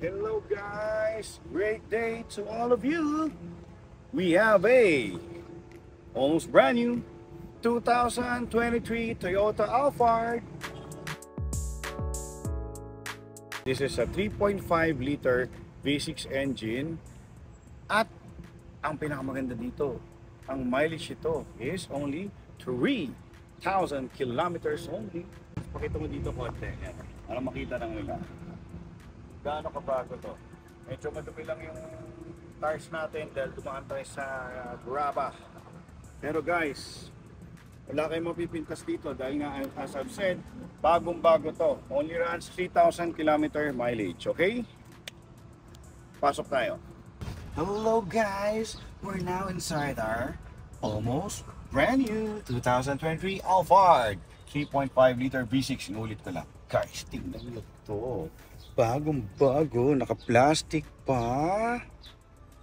Hello guys, great day to all of you. We have a almost brand new 2023 Toyota Alphard. This is a 3.5 liter V6 engine at ang pinakamaganda dito, ang mileage ito is only 3,000 kilometers only. Pakita mo dito konti, yan. Para makita ng nila. Gaano kabago to? Medyo madumi lang yung tires natin dahil dumaan tayo sa graba. Pero guys, wala kayong mapipintas dito dahil nga as I've said, bagong-bago to. Only runs 3,000 km mileage, okay? Pasok tayo. Hello guys! We're now inside our almost brand new 2023 Alphard 3.5 liter V6. Inulit ko lang. Guys, tingnan nyo to. Bagong-bago, naka-plastic pa.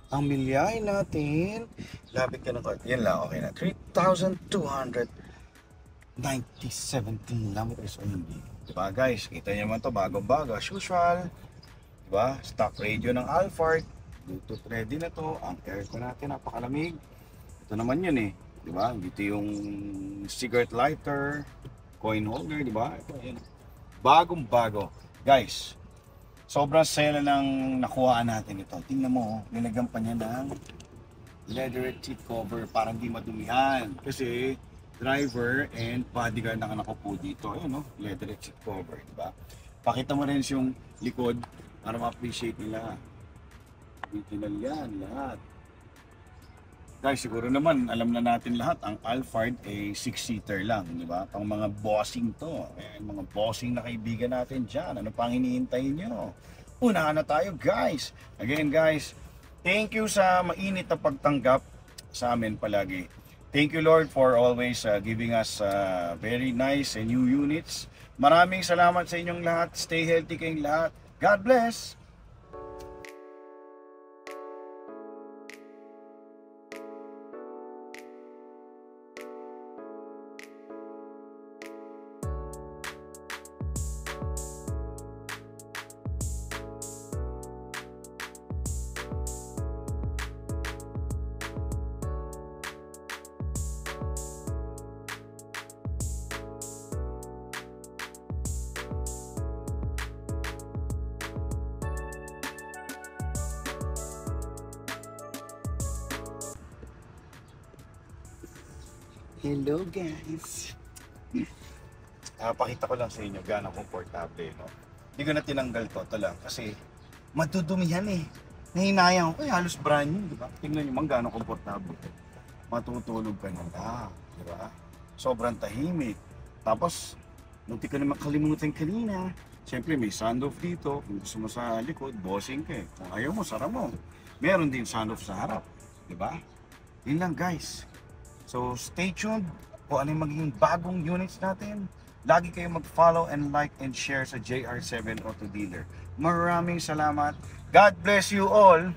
Ang milyahe natin. Lapit ka na to. Yan lang, okay na. 3,297 kilometers only. Diba guys? Kita nyo naman to, bagong-bago. As usual. Diba? Stock radio ng Alphard. Bluetooth ready na to. Ang aircon natin, napakalamig. Ito naman yun eh. Diba? Dito yung cigarette lighter, coin holder, diba? Ito, yan. Bagong-bago. Guys, sobrang sela ng nakuhaan natin ito. Tingnan mo, nilagyan pa niya ng leather seat cover para hindi madumihan. Kasi driver and bodyguard na anak ko po dito. Ayun, no? Leather seat cover, diba? Pakita mo rin yung likod para ma-appreciate nila. Original yan, lahat. Guys, siguro naman alam na natin lahat, ang Alphard ay 6-seater lang, di ba? Pang mga bossing to. Mga bossing na kaibigan natin dyan. Ano pang hinihintay nyo? Unahan na tayo, guys. Again, guys, thank you sa mainit na pagtanggap sa amin palagi. Thank you, Lord, for always giving us very nice and new units. Maraming salamat sa inyong lahat. Stay healthy kayong lahat. God bless! Hello guys! Pakita ko lang sa inyo gano'ng komportable, no? Hindi ko na tinanggal to, ito lang, kasi matudumihan eh. Nahinayang ko, halos brand new, di ba? Tingnan nyo man gano'ng komportable. Matutulog ka na lang, di ba? Sobrang tahimik. Tapos, munti ko na makalimutan kanina. Siyempre may sunroof dito, kung gusto mo sa likod, bossing ka eh. Kung ayaw mo, sara mo. Meron din sunroof sa harap, di ba? Yun lang guys. So stay tuned kung ano yung magiging bagong units natin. Lagi kayong mag-follow and like and share sa JR7 Auto Dealer. Maraming salamat. God bless you all.